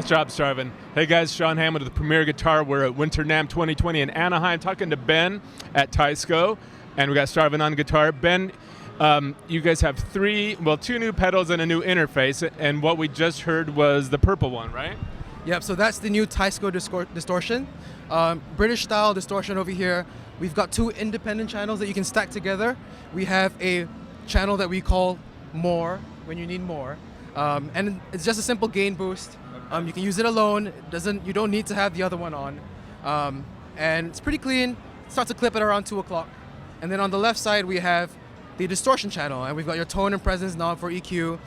Nice job, Starvin. Hey guys, Sean Hammond with the Premier Guitar. We're at Winter NAMM 2020 in Anaheim, talking to Ben at Teisco, and we got Starvin on guitar. Ben, you guys have two new pedals and a new interface, and what we just heard was the purple one, right? Yep, so that's the new Teisco Distortion. British style distortion over here. We've got two independent channels that you can stack together. We have a channel that we call More, when you need more. And it's just a simple gain boost. You can use it alone. You don't need to have the other one on. And it's pretty clean. It starts to clip at around 2 o'clock. And then on the left side, we have the distortion channel, and we've got your tone and presence knob for EQ.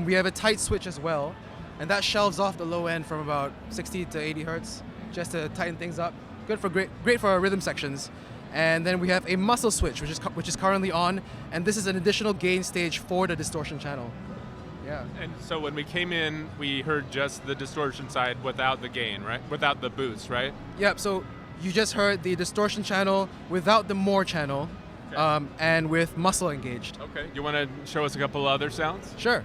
We have a tight switch as well, and that shelves off the low end from about 60 to 80 hertz, just to tighten things up. Great for our rhythm sections. And then we have a muscle switch, which is currently on, and this is an additional gain stage for the distortion channel. Yeah. And so when we came in, we heard just the distortion side without the gain, right? Without the boost, right? Yep. So you just heard the distortion channel without the more channel, okay. And with muscle engaged. Okay. You want to show us a couple other sounds? Sure.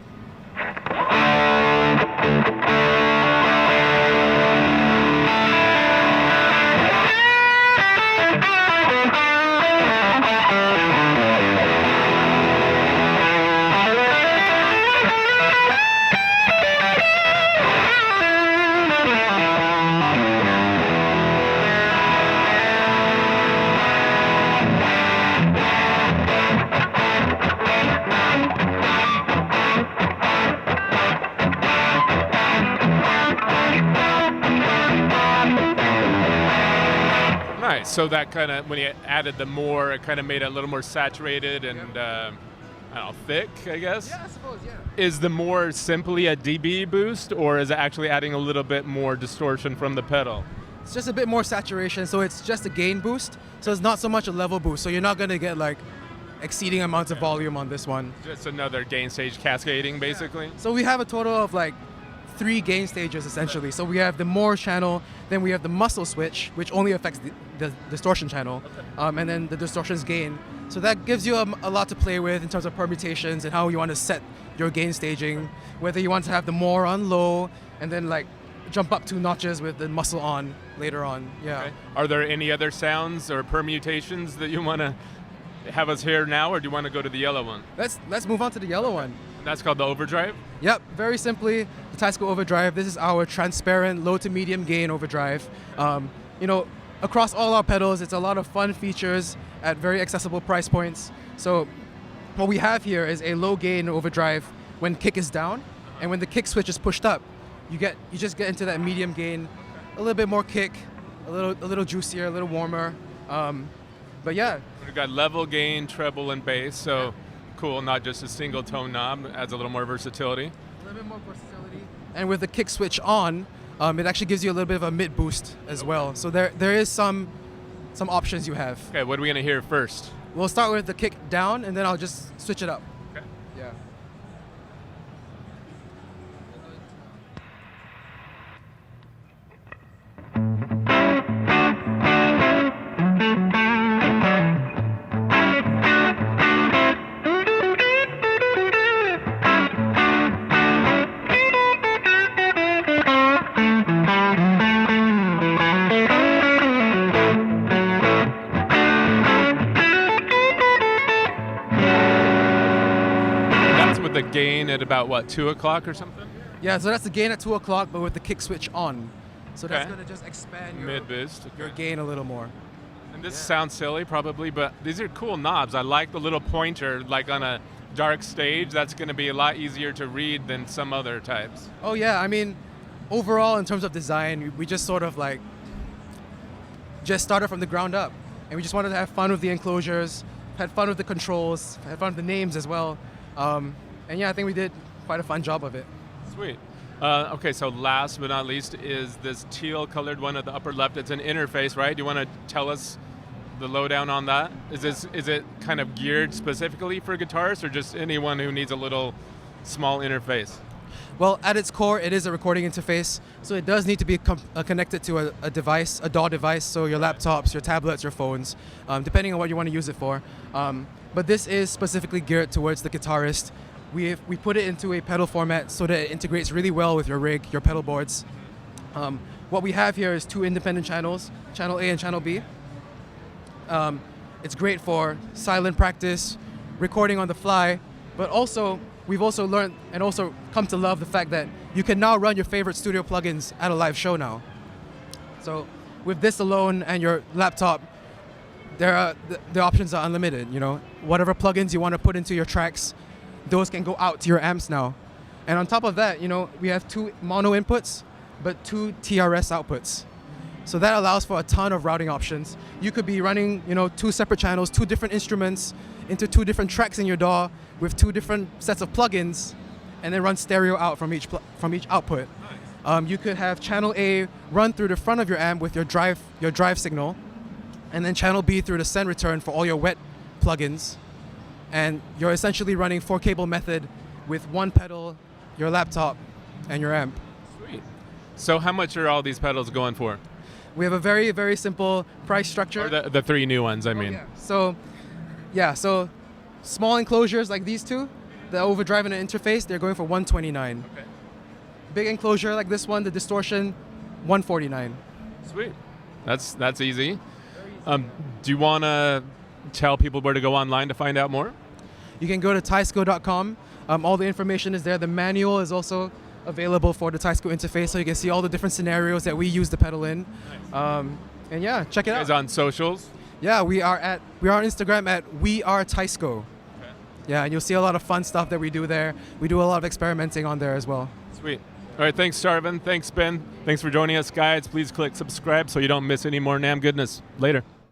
Nice. So that kind of, when you added the more, it kind of made it a little more saturated and, I don't know, thick, I guess? Yeah, I suppose, yeah. Is the more simply a dB boost, or is it actually adding a little bit more distortion from the pedal? It's just a bit more saturation, so it's just a gain boost. So it's not so much a level boost, so you're not going to get like exceeding amounts of volume on this one. Just another gain stage cascading, basically? Yeah. So we have a total of like 3 gain stages essentially. So we have the more channel, then we have the muscle switch, which only affects the distortion channel, okay. And then the distortion's gain. So that gives you a lot to play with in terms of permutations and how you want to set your gain staging, whether you want to have the more on low and then like jump up 2 notches with the muscle on later on. Yeah. Okay. Are there any other sounds or permutations that you want to have us hear now, or do you want to go to the yellow one? Let's move on to the yellow one. That's called the Overdrive? Yep, very simply, the Teisco Overdrive. This is our transparent low to medium gain overdrive. Across all our pedals, it's a lot of fun features at very accessible price points. So what we have here is a low gain overdrive when kick is down, and when the kick switch is pushed up, you just get into that medium gain, a little bit more kick, a little juicier, a little warmer. But yeah. We've got level gain, treble, and bass, so yeah. Cool, not just a single tone knob, adds a little more versatility. A little bit more versatility. And with the kick switch on, it actually gives you a little bit of a mid boost as well. So there is some options you have. Okay, what are we gonna hear first? We'll start with the kick down, and then I'll just switch it up. Okay. Yeah. The gain at about what, 2 o'clock or something? Yeah, so that's the gain at 2 o'clock, but with the kick switch on. So okay. That's going to just expand your mid boost, your gain a little more. And this sounds silly probably, but these are cool knobs. I like the little pointer, like on a dark stage. That's going to be a lot easier to read than some other types. Oh yeah, I mean, overall in terms of design, we just sort of like just started from the ground up, and we just wanted to have fun with the enclosures, had fun with the controls, had fun with the names as well. And yeah, I think we did quite a fun job of it. Sweet. Okay, so last but not least is this teal colored one at the upper left. It's an interface, right? Do you want to tell us the lowdown on that? Is it kind of geared specifically for guitarists, or just anyone who needs a little small interface? Well, at its core, it is a recording interface, so it does need to be connected to a device, a DAW device, so your laptops, your tablets, your phones, depending on what you want to use it for. But this is specifically geared towards the guitarist. We put it into a pedal format so that it integrates really well with your rig, your pedal boards. What we have here is two independent channels, channel A and channel B. It's great for silent practice, recording on the fly, but also we've also learned and also come to love the fact that you can now run your favorite studio plugins at a live show now. So with this alone and your laptop, the options are unlimited. You know, whatever plugins you want to put into your tracks, those can go out to your amps now. And on top of that, you know, we have two mono inputs, but two TRS outputs. So that allows for a ton of routing options. You could be running, you know, two separate channels, two different instruments into two different tracks in your DAW with two different sets of plugins, and then run stereo out from each output. You could have channel A run through the front of your amp with your drive signal, and then channel B through the send return for all your wet plugins. And you're essentially running 4-cable method with one pedal, your laptop, and your amp. Sweet. So how much are all these pedals going for? We have a very, very simple price structure. Or the three new ones, I mean. So small enclosures like these two, the Overdrive and the interface, they're going for $129. Okay. Big enclosure like this one, the Distortion, $149. Sweet. That's easy. Do you want to tell people where to go online to find out more? You can go to Teisco.com. All the information is there. The manual is also available for the Teisco interface, so you can see all the different scenarios that we use the pedal in. Nice. And yeah, check it You guys out. on socials? Yeah, we are on Instagram at weareteisco. Okay. Yeah, and you'll see a lot of fun stuff that we do there. We do a lot of experimenting on there as well. Sweet. All right, thanks, Starvin. Thanks, Ben. Thanks for joining us, guys. Please click subscribe so you don't miss any more NAMM goodness. Later.